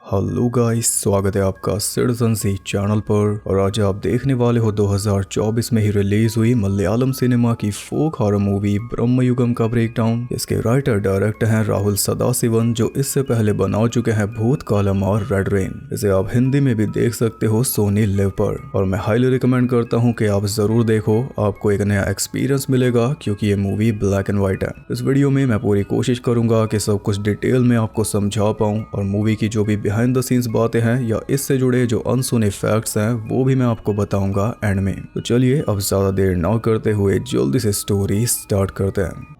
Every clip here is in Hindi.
हेलो गाइस, स्वागत है आपका सिटीजन सी चैनल पर। और आज आप देखने वाले हो 2024 में ही रिलीज हुई मलयालम सिनेमा की फोक हॉरर मूवी ब्रह्मयुगम का ब्रेकडाउन। इसके राइटर डायरेक्टर हैं राहुल सदाशिवन, जो इससे पहले बना चुके हैं भूत कालम और रेड रेन। इसे आप हिंदी में भी देख सकते हो सोनी लिव पर। और मैं हाईली रिकमेंड करता हूँ कि आप जरूर देखो, आपको एक नया एक्सपीरियंस मिलेगा क्योंकि ये मूवी ब्लैक एंड व्हाइट है। इस वीडियो में मैं पूरी कोशिश करूंगा कि सब कुछ डिटेल में आपको समझा पाऊँ और मूवी की जो भी बिहाइंड द सीन्स बातें हैं या इससे जुड़े जो अनसुने फैक्ट्स हैं वो भी मैं आपको बताऊंगा एंड में। तो चलिए अब ज्यादा देर ना करते हुए जल्दी से स्टोरी स्टार्ट करते हैं।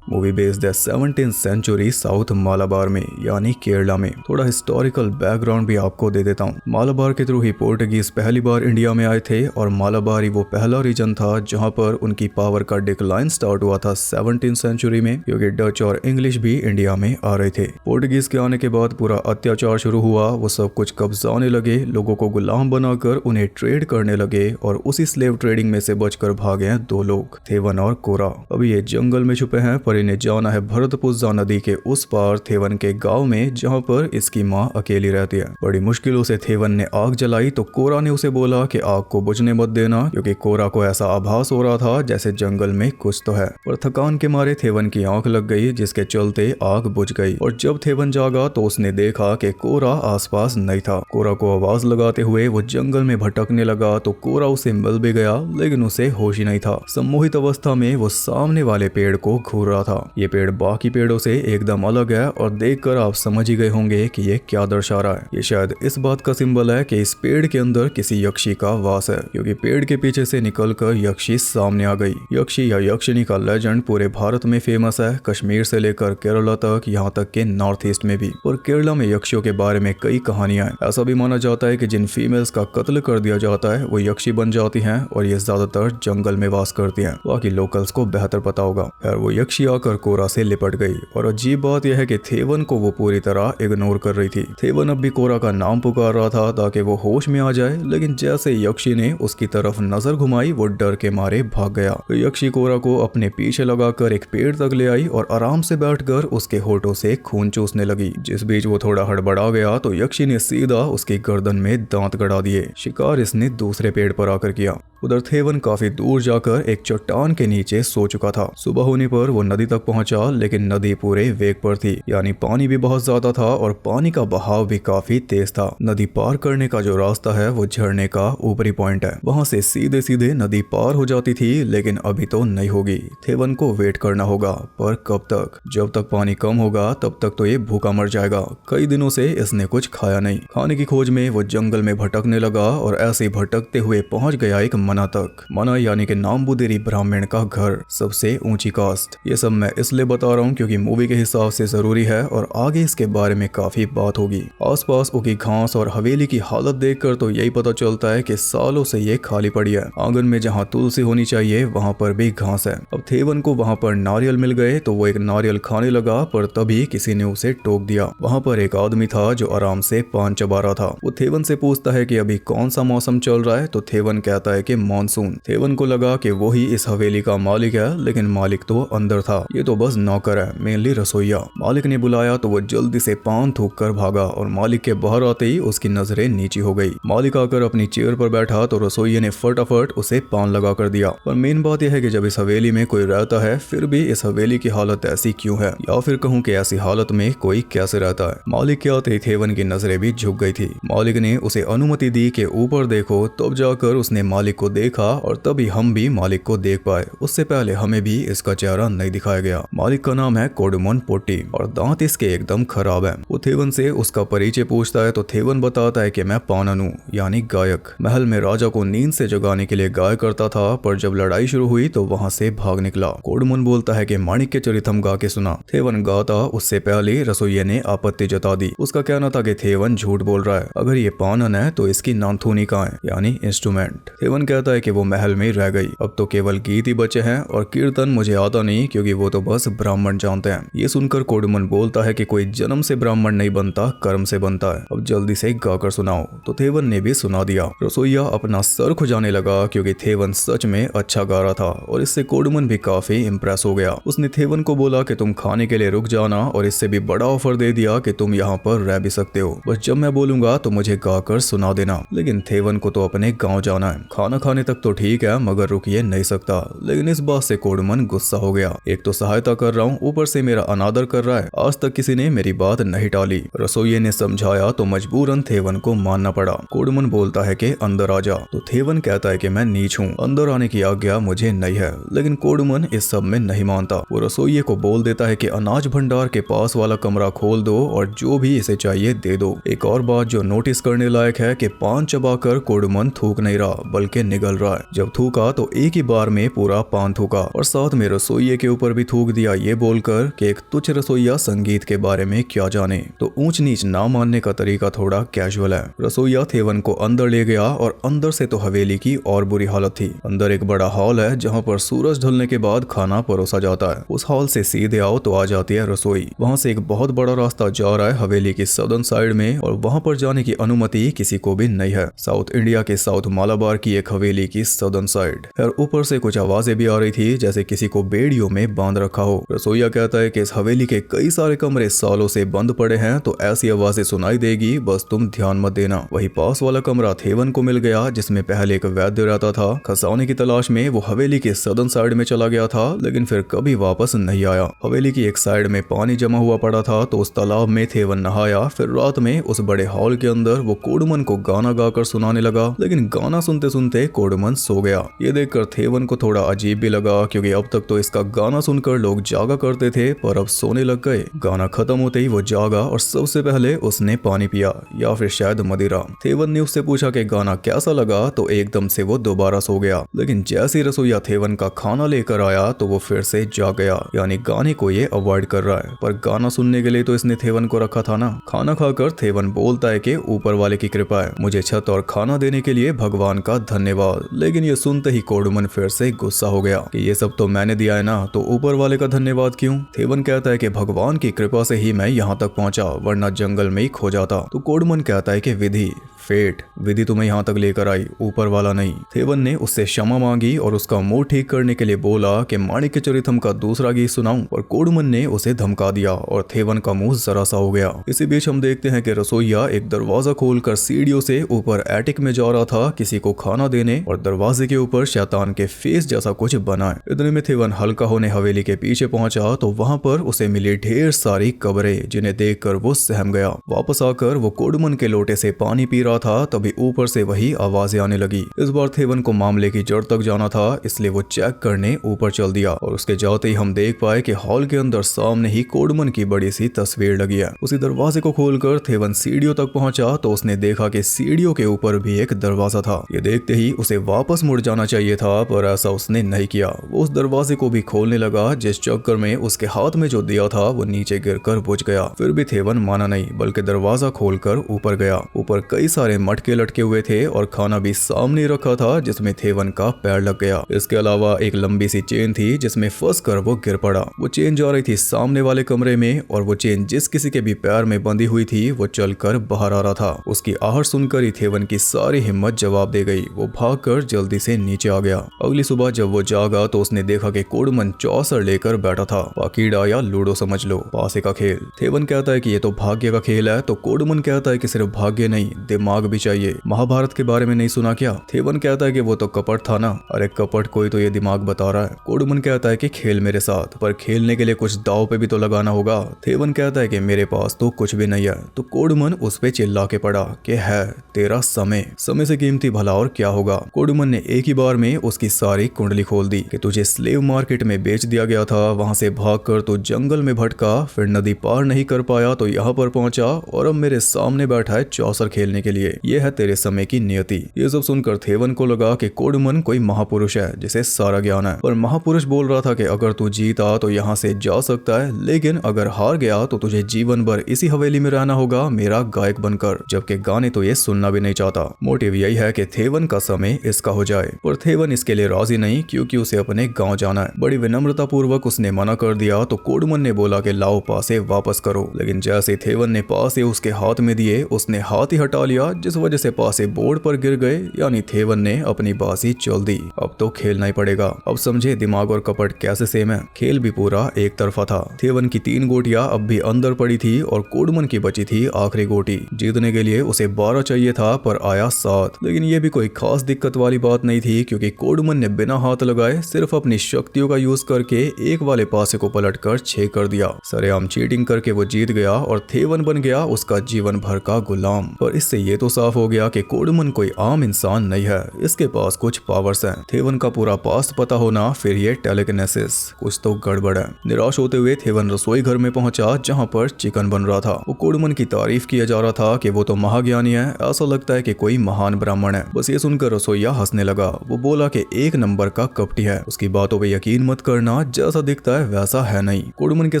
मूवी बेस्ड है 17th सेंचुरी साउथ मालाबार में यानी केरला में। थोड़ा हिस्टोरिकल बैकग्राउंड भी आपको दे देता हूँ। मालाबार के थ्रू ही पोर्टुगीज पहली बार इंडिया में आए थे और मालाबार ही वो पहला रीजन था जहाँ पर उनकी पावर का डिक्लाइन स्टार्ट हुआ था 17th सेंचुरी में, क्योंकि डच और इंग्लिश भी इंडिया में आ रहे थे। पोर्टुगीज के आने के बाद पूरा अत्याचार शुरू हुआ, वो सब कुछ कब्जाने लगे, लोगों को गुलाम बनाकर उन्हें ट्रेड करने लगे और उसी स्लेव ट्रेडिंग में से बचकर भागे हैं दो लोग, थेवन और कोरा। अभी ये जंगल में छुपे हैं पर इन्हें जाना है भरतपुजा नदी के उस पार थेवन के गांव में, जहां पर इसकी मां अकेली रहती है। बड़ी मुश्किलों से थेवन ने आग जलाई तो कोरा ने उसे बोला कि आग को बुझने मत देना, क्योंकि कोरा को ऐसा आभास हो रहा था जैसे जंगल में कुछ तो है। पर थकान के मारे थेवन की आंख लग गई, जिसके चलते आग बुझ गई। और जब थेवन जागा तो उसने देखा कि कोरा आसपास नहीं था। कोरा को आवाज लगाते हुए वो जंगल में भटकने लगा तो कोरा उसे मिल भी गया, लेकिन उसे होश ही नहीं था। सम्मोहित अवस्था में वो सामने वाले पेड़ को घूर रहा था। ये पेड़ बाकी पेड़ों से एकदम अलग है और देखकर आप समझ ही गए होंगे कि ये क्या दर्शा रहा है। ये शायद इस बात का सिंबल है कि इस पेड़ के अंदर किसी यक्षी का वास है, क्योंकि पेड़ के पीछे से निकलकर यक्षी सामने आ गई। यक्षी या यक्षिणी का लेजेंड पूरे भारत में फेमस है, कश्मीर से लेकर केरला तक, यहाँ तक के नॉर्थ ईस्ट में भी। और केरला में यक्षियों के बारे में कई कहानियां हैं। ऐसा भी माना जाता है कि जिन फीमेल्स का कत्ल कर दिया जाता है वो यक्षी बन जाती हैं और ये ज्यादातर जंगल में वास करती हैं। बाकी लोकल्स को बेहतर पता होगा। खैर, वो यक्षी आकर कोरा से लिपट गई और अजीब बात यह है कि थेवन को वो पूरी तरह इग्नोर कर रही थी। थेवन अब भी कोरा का नाम पुकार रहा था ताकि वो होश में आ जाए, लेकिन जैसे यक्षी ने उसकी तरफ नजर घुमाई वो डर के मारे भाग गया। तो यक्षी कोरा को अपने पीछे लगाकर एक पेड़ तक ले आई और आराम से बैठकर उसके होठों से खून चूसने लगी। जिस बीच वो थोड़ा हड़बड़ा गया तो यक्षी ने सीधा उसकी गर्दन में दांत गड़ा दिए। शिकार इसने दूसरे पेड़ पर आकर किया। उधर थेवन काफी दूर जाकर एक चट्टान के नीचे सो चुका था। सुबह होने पर वो नदी तक पहुंचा, लेकिन नदी पूरे वेग पर थी, यानी पानी भी बहुत ज्यादा था और पानी का बहाव भी काफी तेज था। नदी पार करने का जो रास्ता है वो झरने का ऊपरी पॉइंट है, वहां से सीधे सीधे नदी पार हो जाती थी, लेकिन अभी तो नहीं होगी। थेवन को वेट करना होगा, पर कब तक? जब तक पानी कम होगा तब तक तो ये भूखा मर जाएगा। कई दिनों से इसने कुछ खाया नहीं। खाने की खोज में वो जंगल में भटकने लगा और ऐसे भटकते हुए पहुंच गया एक मना तक। मना यानी कि नामबुदेरी ब्राह्मण का घर, सबसे ऊंची कास्ट। ये सब मैं इसलिए बता रहा हूँ क्योंकि मूवी के हिसाब से जरूरी है और आगे इसके बारे में काफी बात होगी। आसपास उगी घास और हवेली की हालत देखकर तो यही पता चलता है कि सालों से ये खाली पड़ी है। आंगन में जहाँ तुलसी होनी चाहिए वहाँ पर भी घास है। अब थेवन को वहाँ पर नारियल मिल गए तो वो एक नारियल खाने लगा, पर तभी किसी ने उसे टोक दिया। वहाँ पर एक आदमी था जो आराम से पान चबा रहा था। वो थेवन से पूछता है कि अभी कौन सा मौसम चल रहा है, तो थेवन कहता है कि मॉनसून। थेवन को लगा कि वो ही इस हवेली का मालिक है, लेकिन मालिक तो अंदर था, ये तो बस नौकर है, मेनली रसोईया। मालिक ने बुलाया तो वो जल्दी से पान थूक कर भागा और मालिक के बाहर आते ही उसकी नजरें नीची हो गई। मालिक आकर अपनी चेयर पर बैठा तो रसोईये ने फटाफट उसे पान लगा कर दिया। पर मेन बात यह है कि जब इस हवेली में कोई रहता है फिर भी इस हवेली की हालत ऐसी क्यों है, या फिर कहूँ कि ऐसी हालत में कोई कैसे रहता है। मालिक के आते ही थेवन की नजरें भी झुक गई थी। मालिक ने उसे अनुमति दी कि ऊपर देखो, तब जाकर उसने मालिक को देखा और तभी हम भी मालिक को देख पाए। उससे पहले हमें भी इसका चेहरा नहीं दिखाया बताया गया। मालिक का नाम है कोडुमन पोटी और दांत इसके एकदम खराब है। वो थेवन से उसका परिचय पूछता है तो थेवन बताता है कि मैं पानन हूँ, यानी गायक। महल में राजा को नींद से जगाने के लिए गाया करता था, पर जब लड़ाई शुरू हुई तो वहाँ से भाग निकला। कोडुमन बोलता है कि माणिक्य चरितम गा के सुना। थेवन गाता उससे पहले रसोइये ने आपत्ति जता दी। उसका कहना था कि थेवन झूठ बोल रहा है, अगर ये पानन है तो इसकी नाथुनी कहाँ है, यानी इंस्ट्रूमेंट। थेवन कहता है कि वो महल में रह गई, अब तो केवल गीत ही बचे हैं और कीर्तन मुझे आता नहीं, क्योंकि वो तो बस ब्राह्मण जानते हैं। ये सुनकर कोडुमन बोलता है कि कोई जन्म से ब्राह्मण नहीं बनता, कर्म से बनता है, अब जल्दी से गाकर सुनाओ। तो थेवन ने भी सुना दिया। रसोइया अपना सर खुजाने लगा, क्योंकि थेवन सच में अच्छा गा रहा था और इससे कोडुमन भी काफी इम्प्रेस हो गया। उसने थेवन को बोला कि तुम खाने के लिए रुक जाना और इससे भी बड़ा ऑफर दे दिया कि तुम यहाँ पर रह भी सकते हो, बस जब मैं बोलूंगा तो मुझे गाकर सुना देना। लेकिन थेवन को तो अपने गाँव जाना है, खाना खाने तक तो ठीक है मगर रुकिए नहीं सकता। लेकिन इस बात से कोडुमन गुस्सा हो गया। एक तो सहायता कर रहा हूँ, ऊपर से मेरा अनादर कर रहा है, आज तक किसी ने मेरी बात नहीं टाली। रसोइये ने समझाया तो मजबूरन थेवन को मानना पड़ा। कोडुमन बोलता है कि अंदर आ जा, तो थेवन कहता है कि मैं नीच हूँ, अंदर आने की आज्ञा मुझे नहीं है। लेकिन कोडुमन इस सब में नहीं मानता। वो रसोइये को बोल देता है कि अनाज भंडार के पास वाला कमरा खोल दो और जो भी इसे चाहिए दे दो। एक और बात जो नोटिस करने लायक है कि पान चबाकर कोडुमन थूक नहीं रहा बल्कि निगल रहा है। जब थूका तो एक ही बार में पूरा पान थूका और साथ में रसोइये के ऊपर भी थूक दिया, ये बोलकर कि एक तुच्छ रसोइया संगीत के बारे में क्या जाने। तो ऊंच नीच ना मानने का तरीका थोड़ा कैजुअल है। रसोइया थेवन को अंदर ले गया और अंदर से तो हवेली की और बुरी हालत थी। अंदर एक बड़ा हॉल है जहाँ पर सूरज ढलने के बाद खाना परोसा जाता है। उस हॉल से सीधे आओ तो आ जाती है रसोई। वहाँ से एक बहुत बड़ा रास्ता जा रहा है हवेली की सदर्न साइड में और वहाँ पर जाने की अनुमति किसी को भी नहीं है। साउथ इंडिया के साउथ मालाबार की एक हवेली की सदर्न साइड। और ऊपर से कुछ आवाजें भी आ रही थी जैसे किसी को बेड़ियों में बांध रखा हो। रसोइया कहता है कि इस हवेली के कई सारे कमरे सालों से बंद पड़े हैं, तो ऐसी आवाजें सुनाई देगी, बस तुम ध्यान मत देना। वही पास वाला कमरा थेवन को मिल गया जिसमें पहले एक वैद्य रहता था। खसाने की तलाश में वो हवेली के सदर्न साइड में चला गया था, लेकिन फिर कभी वापस नहीं आया। हवेली की एक साइड में पानी जमा हुआ पड़ा था, तो उस तालाब में थेवन नहाया। फिर रात में उस बड़े हॉल के अंदर वो कोडुमन को गाना गाकर सुनाने लगा, लेकिन गाना सुनते सुनते कोडुमन सो गया। ये देखकर थेवन को थोड़ा अजीब भी लगा, क्योंकि अब तक तो इसका गाना सुनकर लोग जागा करते थे, पर अब सोने लग गए। गाना खत्म होते ही वो जागा और सबसे पहले उसने पानी पिया, या फिर शायद मदिरा। थेवन ने उससे पूछा कि गाना कैसा लगा, तो एकदम से वो दोबारा सो गया। लेकिन जैसे रसोइया थेवन का खाना लेकर आया तो वो फिर से जाग गया, यानी गाने को ये अवॉइड कर रहा है। पर गाना सुनने के लिए तो इसने थेवन को रखा था ना। खाना खाकर थेवन बोलता है कि ऊपर वाले की कृपा है, मुझे छत और खाना देने के लिए भगवान का धन्यवाद। लेकिन ये सुनते ही कोडुमन फिर से गुस्सा हो गया कि ये सब तो मैंने दिया है ना, तो ऊपर वाले का धन्यवाद क्यों? थेवन कहता है कि भगवान की कृपा से ही मैं यहाँ तक पहुंचा, वरना जंगल में ही खो जाता। तो कोडुमन कहता है कि विधि, फेट, विधि तुम्हें यहाँ तक लेकर आई, ऊपर वाला नहीं। थेवन ने उससे क्षमा मांगी और उसका मुंह ठीक करने के लिए बोला कि माणिक्य चरितम का दूसरा गीत सुनाऊं, और कोडुमन ने उसे धमका दिया और थेवन का मुंह जरा सा हो गया। इसी बीच हम देखते हैं कि रसोइया एक दरवाजा खोलकर सीढ़ियों से ऊपर एटिक में जा रहा था किसी को खाना देने, और दरवाजे के ऊपर शैतान के फेस जैसा कुछ बना है। इतने में थेवन हल्का होने हवेली के पीछे पहुंचा तो वहां पर उसे मिली ढेर सारी कब्रें, जिन्हें देखकर वो सहम गया। वापस आकर वो कोडुमन के लोटे से पानी पी रहा था, तभी ऊपर से वही आवाजें आने लगी। इस बार थेवन को मामले की जड़ तक जाना था, इसलिए वो चेक करने ऊपर चल दिया और उसके जाते ही हम देख पाए कि हॉल के अंदर सामने ही कोडुमन की बड़ी सी तस्वीर लगी है। उसी दरवाजे को खोलकर थेवन सीढ़ियों तक पहुंचा तो उसने देखा कि सीढ़ियों के ऊपर भी एक दरवाजा था। ये देखते ही उसे वापस मुड़ जाना चाहिए था, पर ऐसा उसने नहीं किया। वो उस दरवाजे को भी खोलने लगा, जिस चक्कर में उसके हाथ में जो दिया था वो नीचे गिरकर बुझ गया। फिर भी थेवन माना नहीं, बल्कि दरवाजा खोलकर ऊपर गया। ऊपर कई सारे मटके लटके हुए थे और खाना भी सामने रखा था, जिसमें थेवन का पैर लग गया। इसके अलावा एक लंबी सी चेन थी जिसमें फंस कर वो गिर पड़ा। वो चेन जा रही थी सामने वाले कमरे में, और वो चेन जिस किसी के भी पैर में बंधी हुई थी वो चलकर बाहर आ रहा था। उसकी आहट सुनकर ही थेवन की सारी हिम्मत जवाब दे गई। वो भागकर जल्दी से नीचे आ गया। अगली सुबह जब वो जागा तो उसने देखा कि कोडुमन चौसर लेकर बैठा था। पाकीड़ा या लूडो समझ लो, पासे का खेल। थेवन कहता है कि ये तो भाग्य का खेल है, तो कोडुमन कहता है कि सिर्फ भाग्य नहीं, दिमाग भी चाहिए। महाभारत के बारे में नहीं सुना क्या? थेवन कहता है कि वो तो कपट था ना। अरे कपट कोई तो ये दिमाग बता रहा है। कोडुमन कहता है कि खेल मेरे साथ, पर खेलने के लिए कुछ दाव पे भी तो लगाना होगा। थेवन कहता है कि मेरे पास तो कुछ भी नहीं है। तो कोडुमन उस पे चिल्ला के पड़ा कि है तेरा समय, समय से कीमती भला और क्या होगा। कोडुमन ने एक ही बार में उसकी सारी कुंडली खोल दी कि तुझे स्लेव मार्केट में बेच दिया गया था वहाँ से भागकर तू जंगल में भटका, फिर नदी पार नहीं कर पाया तो यहाँ पर पहुंचा और अब मेरे सामने बैठा है चौसर खेलने के लिए। यह है तेरे समय की नियति। ये सब सुनकर थेवन को लगा कि कोडमन कोई महापुरुष है जिसे सारा ज्ञान है, पर महापुरुष बोल रहा था कि अगर तू जीता तो यहाँ से जा सकता है, लेकिन अगर हार गया तो तुझे जीवन भर इसी हवेली में रहना होगा मेरा गायक बनकर। जबकि गाने तो ये सुनना भी नहीं चाहता। मोटिव यही है कि थेवन का समय इसका हो जाए, पर थेवन इसके लिए राजी नहीं क्योंकि उसे अपने गांव जाना है। बड़ी विनम्रता पूर्वक उसने मना कर दिया तो कोडमन ने बोला कि लाओ पासे वापस करो, लेकिन जैसे थेवन ने पासे उसके हाथ में दिए उसने हाथ ही हटा लिया, जिस वजह से पासे बोर्ड पर गिर गए। यानी थेवन ने अपनी बाजी चल दी। अब तो खेलना ही पड़ेगा। अब समझे दिमाग और कपट कैसे सेम है। खेल भी पूरा एक तरफा था। थेवन की 3 गोटियां अब भी अंदर पड़ी थी और कोडमन की बची थी आखिरी गोटी। जीतने के लिए उसे 12 चाहिए था पर आया 7। लेकिन ये भी कोई खास दिक्कत वाली बात नहीं थी क्योंकि कोडमन ने बिना हाथ लगाए सिर्फ अपनी शक्तियों का यूज करके एक वाले पासे को पलटकर 6 कर दिया। सरेआम चीटिंग करके वो जीत गया और थेवन बन गया उसका जीवन भर का गुलाम। पर इससे ये तो साफ हो गया कि कोडमन कोई आम इंसान नहीं है, इसके पास कुछ पावर्स हैं। थेवन का पूरा पास्ट पता होना, फिर ये टेलेकिनेसिस, कुछ तो गड़बड़ है। निराश होते हुए थेवन रसोई घर में पहुंचा जहां पर चिकन बन रहा था। वो कोडमन की तारीफ किया जा रहा था कि वो तो महाज्ञानी है, ऐसा लगता है कि कोई महान ब्राह्मण है। बस ये सुनकर रसोइया हंसने लगा। वो बोला कि 1 नंबर का कपटी है, उसकी बातों पे यकीन मत करना, जैसा दिखता है वैसा है नहीं। कोडमन के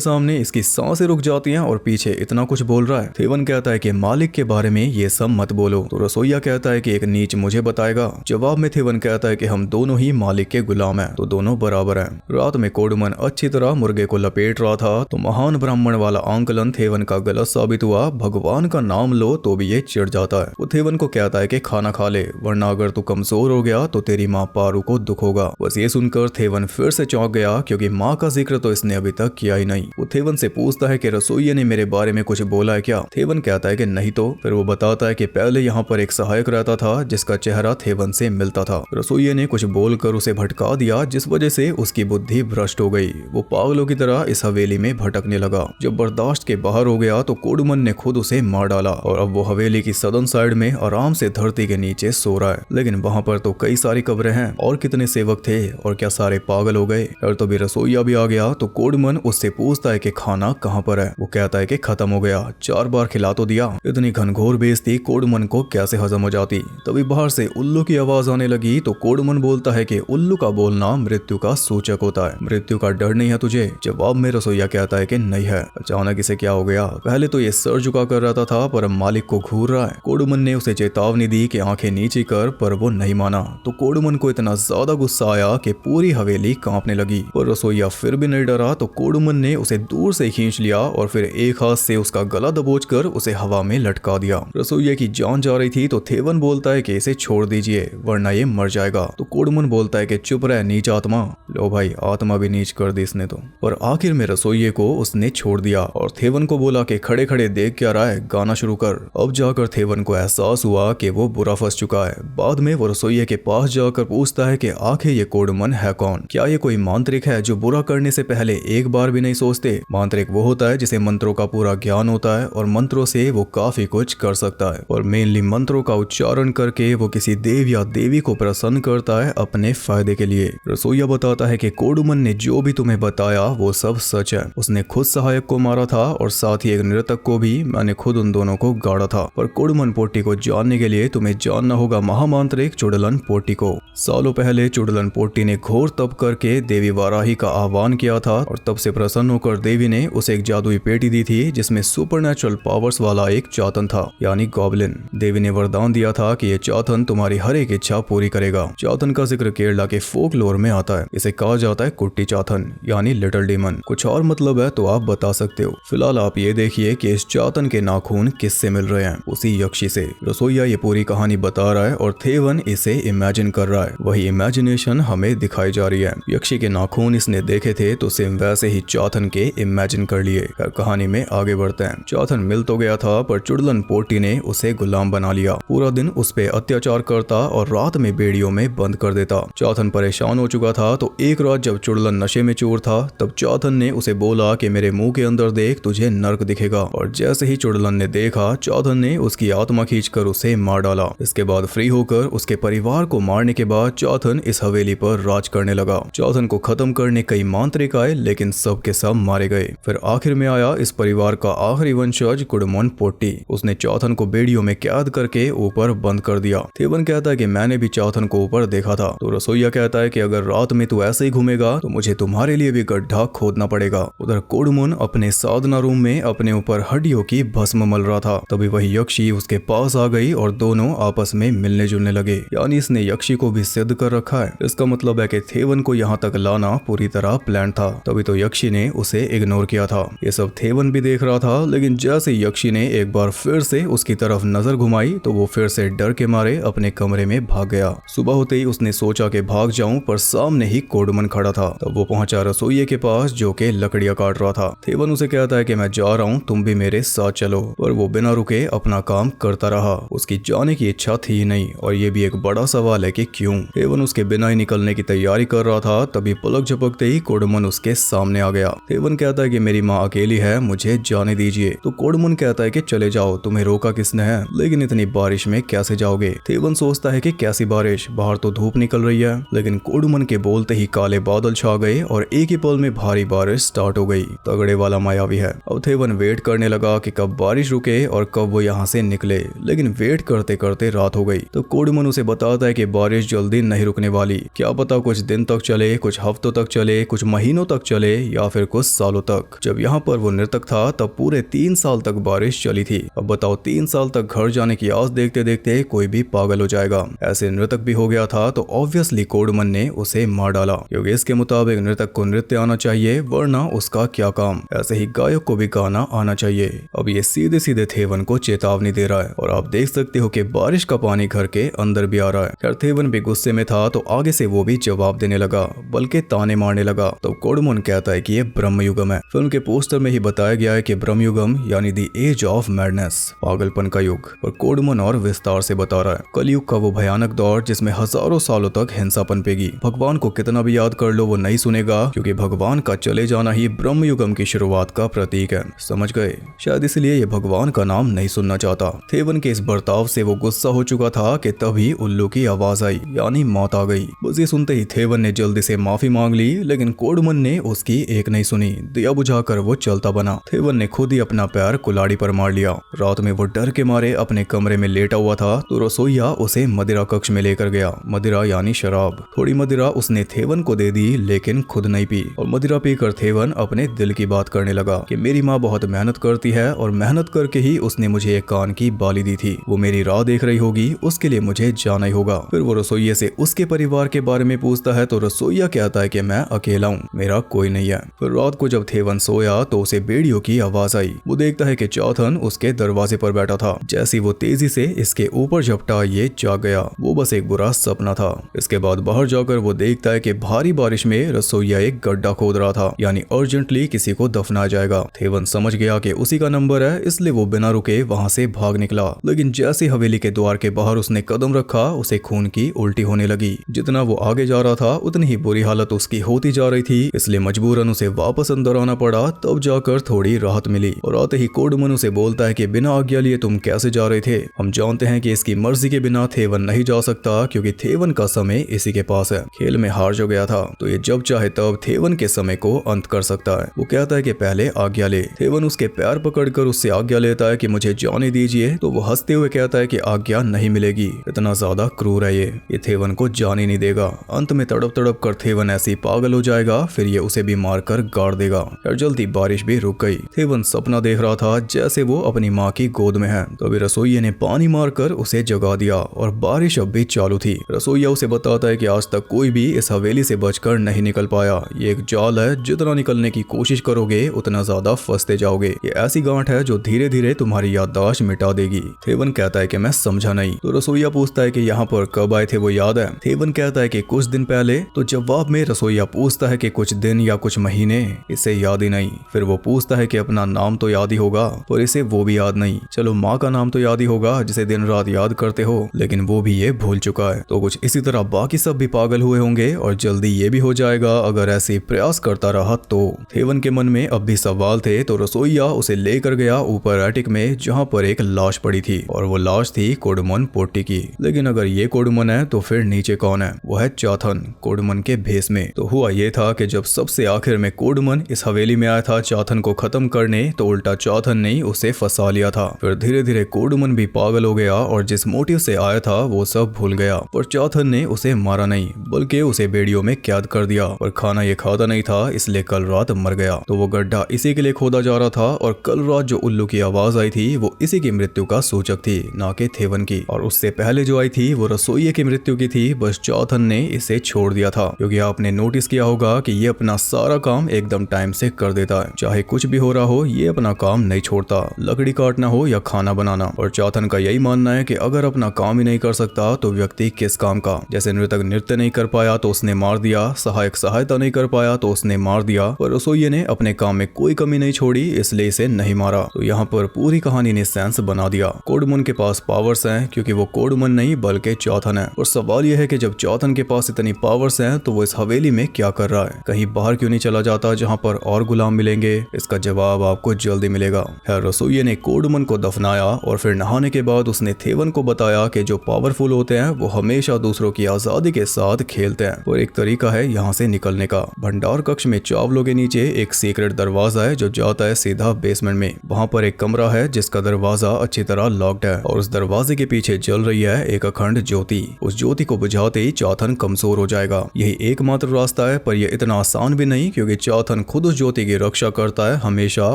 सामने इसकी सांसें रुक जाती हैं और पीछे इतना कुछ बोल रहा है। थेवन कहता है कि मालिक के बारे में ये सब मत बोलो, तो रसोइया कहता है कि एक नीच मुझे बताएगा। जवाब में थेवन कहता है कि हम दोनों ही मालिक के गुलाम हैं, तो दोनों बराबर हैं। रात में कोडमन अच्छी तरह मुर्गे को लपेट रहा था तो महान ब्राह्मण वाला आंकलन थेवन का गलत साबित हुआ। भगवान का नाम लो तो भी ये चिढ़ जाता है। वो थेवन को कहता है कि खाना खा ले, वरना अगर तू कमजोर हो गया तो तेरी माँ पारू को दुख होगा। बस ये सुनकर थेवन फिर से चौंक गया क्योंकि माँ का जिक्र तो इसने अभी तक किया ही नहीं। वो थेवन से पूछता है कि रसोइये ने मेरे बारे में कुछ बोला है क्या? थेवन कहता है कि नहीं तो। फिर वो बताता है कि पहले यहाँ पर एक सहायक रहता था जिसका चेहरा थेवन से मिलता था। रसोइये ने कुछ बोलकर उसे भटका दिया जिस वजह से उसकी बुद्धि भ्रष्ट हो गई। वो पागलों की तरह इस हवेली में भटकने लगा। जब बर्दाश्त के बाहर हो गया तो कोडमन ने खुद उसे मार डाला और अब वो हवेली की सदन साइड में आराम से धरती के नीचे सो रहा है। लेकिन वहाँ पर तो कई सारी कब्रें हैं और कितने सेवक थे और क्या सारे पागल हो गए? और तो भी रसोइया भी आ गया तो कोडमन उससे पूछता है कि खाना कहाँ पर है? वो कहता है कि खत्म हो गया, 4 बार खिला तो दिया। इतनी घनघोर बेइज्जती कोडमन को कैसे हजम हो जाती? तभी बाहर से उल्लू की आवाज आने लगी तो कोडमन बोलता है कि उल्लू का बोलना मृत्यु का सूचक होता है। मृत्यु का डर नहीं है तुझे? जवाब में रसोइया कहता है कि नहीं है। अचानक इसे क्या हो गया? पहले तो ये सर झुका कर रहता था पर अब मालिक को घूर रहा है। कोडमन ने उसे चेतावनी दी कि आंखें नीची कर, पर वो नहीं माना। तो कोडमन को इतना ज्यादा गुस्सा आया कि पूरी हवेली कांपने लगी। पर रसोइया फिर भी नहीं डरा तो कोडमन ने उसे दूर से खींच लिया और फिर एक हाथ से उसका गला दबोचकर उसे हवा में लटका दिया। रसोइया की जान जा रही थी तो थेवन बोलता है कि इसे छोड़ दीजिए वरना ये मर जाएगा। तो कोडमन बोलता है कि चुप रह नीच आत्मा। लो भाई, आत्मा भी नीच कर दी इसने तो। पर आखिर में रसोइये को उसने छोड़ दिया और थेवन को बोला कि खड़े खड़े देख क्या रहा है, गाना शुरू कर। अब जाकर थेवन को एहसास हुआ कि वो बुरा फंस चुका है। बाद में वो रसोइये के पास जाकर पूछता है कि आखिर ये कोडमन है कौन? क्या ये कोई मांत्रिक है जो बुरा करने से पहले एक बार भी नहीं सोचते? मांत्रिक वो होता है जिसे मंत्रों का पूरा ज्ञान होता है और मंत्रों से वो काफी कुछ कर सकता है और मेनली मंत्रों का उच्चारण करके वो किसी देव या देवी को प्रसन्न करता है अपने फायदे के लिए। रसोइया बताता है कि कोडमन ने जो भी तुम्हें बताया वो सब सच है। उसने खुद सहायक को मारा था और साथ ही एक नृतक को भी। मैंने खुद उन दोनों को गाड़ा था। पर कोडमन पोटी को जानने के लिए तुम्हें जानना होगा महामांत्रिक चुड़लन पोटी को। सालों पहले चुड़लन पोटी ने घोर तप करके देवी वाराही का आह्वान किया था और तब से प्रसन्न होकर देवी ने उसे एक जादुई पेटी दी थी जिसमें सुपरनेचुरल पावर्स वाला एक चातन था, यानी गॉब्लिन। देवी ने वरदान दिया था कि ये चातन तुम्हारी हर एक इच्छा पूरी करेगा। चातन का जिक्र केरला के फोकलोर में आता है। इसे कहा जाता है कुट्टी चातन, यानी लिटिल डीमन। कुछ और मतलब है तो आप बता सकते हो। फिलहाल आप ये देखिए कि इस चातन के नाखून किससे मिल रहे हैं? उसी यक्षी से। रसोइया ये पूरी कहानी बता रहा है और थेवन इसे इमेजिन कर रहा है। वही इमेजिनेशन हमें दिखाई जा रही है। यक्षी के नाखून इसने देखे थे तो सेम वैसे ही चातन के इमेजिन कर लिए। कहानी में आगे बढ़ते हैं। चातन मिल तो गया था पर चुड़लन पोटी ने उसे गुलाम बना लिया। पूरा दिन उस पे अत्याचार करता और रात में बेड़ियों में बंद कर देता। चातन परेशान हो चुका था तो एक रात जब चुड़लन नशे में चूर था तब चातन ने उसे बोला कि मेरे मुंह के अंदर देख, तुझे नर्क दिखेगा। और जैसे ही चुड़लन ने देखा, चातन ने उसकी आत्मा खींचकर उसे मार डाला। इसके बाद फ्री होकर उसके परिवार को मारने के बाद चातन इस हवेली पर राज करने लगा। चातन को खत्म करने में कई मांत्रिक आए लेकिन सब के सब मारे गए। फिर आखिर में आया इस परिवार का आखिरी वंशज कुडुमन पोट्टी। उसने चौथन को बेड़ियों में कैद करके ऊपर बंद कर दिया। थेवन कहता है कि मैंने भी चौथन को ऊपर देखा था। तो रसोइया कहता है कि अगर रात में तू ऐसे ही घूमेगा तो मुझे तुम्हारे लिए भी गड्ढा खोदना पड़ेगा। उधर कोडुमन अपने साधना रूम में अपने ऊपर हड्डियों की भस्म मल रहा था। तभी वही यक्षी उसके पास आ गई और दोनों आपस में मिलने जुलने लगे। यानी इसने यक्षी को भी सिद्ध कर रखा है। इसका मतलब है कि थेवन को यहाँ तक लाना पूरी तरह प्लान था। तभी तो यक्षी ने उसे इग्नोर किया था। ये सब थेवन भी देख रहा था, लेकिन जैसे यक्षी ने एक बार फिर से उसकी तरफ नजर घुमाई तो वो फिर से डर के मारे अपने कमरे में भाग गया। सुबह होते ही उसने सोचा कि भाग जाऊं, पर सामने ही कोडुमन खड़ा था। तब वो पहुंचा रसोइये के पास जो कि लकड़ियां काट रहा था। थेवन उसे कहता है कि मैं जा रहा हूं, तुम भी मेरे साथ चलो। पर वो बिना रुके अपना काम करता रहा। उसकी जाने की इच्छा थी ही नहीं, और ये भी एक बड़ा सवाल है कि क्यों। थेवन उसके बिना ही निकलने की तैयारी कर रहा था। तभी पलक झपकते ही कोडुमन उसके सामने आ गया। थेवन कहता है कि मेरी माँ अकेली है, मुझे जाने दीजिए। तो कोडुमन कहता है कि चले जाओ, तुम्हें रोका किसने है, लेकिन इतनी बारिश में कैसे जाओगे। थेवन सोचता है कि कैसी बारिश, बाहर तो धूप निकल रही है। लेकिन कोडुमन के बोलते ही काले बादल छा गए और एक ही पल में भारी बारिश स्टार्ट हो गई। तगड़े वाला मायावी है। अब थेवन वेट करने लगा कि कब बारिश रुके और कब वो यहाँ से निकले, लेकिन वेट करते करते रात हो गई। तो कोडुमन उसे बताता है कि बारिश जल्दी नहीं रुकने वाली। क्या पता कुछ दिन तक चले, कुछ हफ्तों तक चले, कुछ महीनों तक चले, या फिर कुछ सालों तक। जब यहाँ पर वो नृतक था तब पूरे 3 साल तक बारिश चली थी। अब बताओ 3 साल तक घर जाने की आस देखते देखते कोई भी पागल हो जाएगा। ऐसे नृतक भी हो गया था तो ऑब्वियसली कोडुमन ने उसे मार डाला, क्योंकि इसके मुताबिक नृतक को नृत्य आना चाहिए, वरना उसका क्या काम। ऐसे ही गायक को भी गाना आना चाहिए। अब ये सीधे सीधे थेवन को चेतावनी दे रहा है, और आप देख सकते हो कि बारिश का पानी घर के अंदर भी आ रहा है। खैर थेवन भी गुस्से में था तो आगे से वो भी जवाब देने लगा, बल्कि ताने मारने लगा। तो कोडुमन कहता है कि ये ब्रह्मयुगम है। फिल्म के पोस्टर में ही बताया गया है कि ब्रह्मयुगम यानी द एज ऑफ मैडनेस, पागलपन का युग। और कोडुमन और विस्तार से बता रहा है कलयुग का वो भयानक दौर जिसमें हजारों सालों तक हिंसा पनपेगी। भगवान को कितना भी याद कर लो वो नहीं सुनेगा, क्योंकि भगवान का चले जाना ही ब्रह्मयुगम की शुरुआत का प्रतीक है। समझ गए? शायद इसलिए ये भगवान का नाम नहीं सुनना चाहता। थेवन के इस बर्ताव से वो गुस्सा हो चुका था कि तभी उल्लू की आवाज आई, यानी मौत आ गई। बस ये सुनते ही थेवन ने जल्दी से माफी मांग ली, लेकिन कोडुमन ने उसकी एक नहीं सुनी। दिया बुझाकर वो चलता बना। थेवन ने खुद ही अपना पैर कुल्हाड़ी पर मार लिया। रात में वो डर के मारे अपने कमरे में लेटा हुआ था तो रसोइया उसे मदिरा कक्ष में लेकर गया। मदिरा यानी शराब। थोड़ी मदिरा उसने थेवन को दे दी, लेकिन खुद नहीं पी। और मदिरा पीकर थेवन अपने दिल की बात करने लगा कि मेरी माँ बहुत मेहनत करती है और मेहनत करके ही उसने मुझे एक कान की बाली दी थी। वो मेरी राह देख रही होगी, उसके लिए मुझे जाना ही होगा। फिर वो रसोइये से उसके परिवार के बारे में पूछता है तो रसोइया कहता है कि मैं अकेला हूँ, मेरा कोई नहीं है। फिर रात को जब थेवन सोया तो उसे बेड़ियों की आवाज आई। वो देखता है कि चौथन उसके दरवाजे पर बैठा था। जैसी वो तेजी से इसके ऊपर झपटा, ये जाग गया। वो बस एक बुरा सपना था। इसके बाद बाहर जाकर वो देखता है कि भारी बारिश में रसोइया एक गड्ढा खोद रहा था, यानी अर्जेंटली किसी को दफनाया जाएगा। थेवन समझ गया कि उसी का नंबर है, इसलिए वो बिना रुके वहां से भाग निकला। लेकिन जैसे हवेली के द्वार के बाहर उसने कदम रखा, उसे खून की उल्टी होने लगी। जितना वो आगे जा रहा था उतनी ही बुरी हालत उसकी होती जा रही थी, इसलिए मजबूरन उसे वापस अंदर आना पड़ा। तब जाकर थोड़ी राहत मिली। और आते ही कोडुमन उसे बोलता है कि बिना आज्ञा लिए तुम कैसे जा रहे थे। हम जानते हैं कि इसकी मर्जी के बिना थेवन नहीं जा सकता, क्योंकि थेवन का समय इसी के पास है। खेल में हार जो गया था तो ये जब चाहे तब थेवन के समय को अंत कर सकता है। वो कहता है कि पहले आज्ञा ले। थेवन उसके पैर पकड़कर उससे आज्ञा लेता है कि मुझे जाने दीजिए। तो वो हंसते हुए कहता है कि आज्ञा नहीं मिलेगी, इतना ज्यादा क्रूर है ये थेवन को जाने नहीं देगा। अंत में तड़प तड़प कर थेवन ऐसी पागल हो जाएगा, फिर ये उसे भी मारकर गाड़ देगा। और जल्दी बारिश भी रुक गई। थेवन सपना देख रहा था जैसे वो अपनी माँ की गोद में है। तो अभी रसोइये ने पानी मारकर उसे जगा दिया और बारिश अब भी चालू थी। रसोइया उसे बताता है कि आज तक कोई भी इस हवेली से बचकर नहीं निकल पाया। ये एक जाल है, जितना निकलने की कोशिश करोगे उतना ज्यादा फंसते जाओगे। ये ऐसी गांठ है जो धीरे धीरे तुम्हारी याददाश्त मिटा देगी। थेवन कहता है कि मैं समझा नहीं। तो रसोइया पूछता है कि यहाँ पर कब आए थे, वो याद है? थेवन कहता है कि कुछ दिन पहले। तो जवाब में रसोइया पूछता है कि कुछ दिन या कुछ महीने, इसे याद ही नहीं। फिर वो पूछता है कि अपना नाम तो याद ही होगा, पर इसे वो भी याद नहीं। चलो माँ का नाम तो याद ही होगा जिसे दिन रात याद करते हो, लेकिन वो भी ये भूल चुका है। तो कुछ इसी तरह बाकी सब भी पागल हुए होंगे और जल्दी ये भी हो जाएगा अगर ऐसे प्रयास करता रहा तो। थेवन के मन में अब भी सवाल थे तो रसोइया उसे लेकर गया ऊपर एटिक में, जहाँ पर एक लाश पड़ी थी और वो लाश थी कोडुमन पोट्टी की। लेकिन अगर ये कोडुमन है तो फिर नीचे कौन है? वो है चौथन, कोडुमन के भेष में। तो हुआ हुआ ये था कि जब सबसे आखिर में कोडमन इस हवेली में आया था चाथन को खत्म करने, तो उल्टा चाथन ने उसे फंसा लिया था। फिर धीरे धीरे कोडमन भी पागल हो गया और जिस मोटिव से आया था वो सब भूल गया। पर चाथन ने उसे मारा नहीं बल्कि उसे बेड़ियों में कैद कर दिया। पर खाना ये खाता नहीं था, इसलिए कल रात मर गया। तो वो गड्ढा इसी के लिए खोदा जा रहा था और कल रात जो उल्लू की आवाज आई थी वो इसी की मृत्यु का सूचक थी, ना कि थेवन की। और उससे पहले जो आई थी वो रसोइये की मृत्यु की थी। बस चाथन ने इसे छोड़ दिया था, क्योंकि आपने नोटिस किया होगा कि ये अपना सारा काम एकदम टाइम से कर देता है। चाहे कुछ भी हो रहा हो, ये अपना काम नहीं छोड़ता, लकड़ी काटना हो या खाना बनाना। और चाथन का यही मानना है कि अगर अपना काम ही नहीं कर सकता तो व्यक्ति किस काम का। जैसे नृतक नृत्य नहीं कर पाया तो उसने मार दिया, सहायक सहायता नहीं कर पाया तो उसने मार दिया। पर रसोइये ने अपने काम में कोई कमी नहीं छोड़ी, इसलिए इसे नहीं मारा। तो यहाँ पर पूरी कहानी ने सेंस बना दिया। कोडमन के पास पावर्स हैं, क्योंकि वो कोडमन नहीं बल्कि चाथन है। और सवाल यह है कि जब चाथन के पास इतनी पावर्स हैं तो वो इस हवेली में क्या कर रहा है? कहीं बाहर क्यों नहीं चला जाता जहाँ पर और गुलाम मिलेंगे? इसका जवाब आपको जल्दी मिलेगा। रसोइये ने कोडमन को दफनाया और फिर नहाने के बाद उसने थेवन को बताया कि जो पावरफुल होते हैं वो हमेशा दूसरों की आजादी के साथ खेलते हैं। और एक तरीका है यहाँ से निकलने का। भंडार कक्ष में चावलों के नीचे एक सीक्रेट दरवाजा है जो जाता है सीधा बेसमेंट में। वहाँ पर एक कमरा है जिसका दरवाजा अच्छी तरह लॉक्ड है और उस दरवाजे के पीछे जल रही है एक अखंड ज्योति। उस ज्योति को बुझाते ही चाथन कमजोर हो जाएगा। यही एकमात्र रास्ता है, पर यह इतना आसान भी नहीं, क्योंकि चाथन खुद उस ज्योति की रक्षा करता है, हमेशा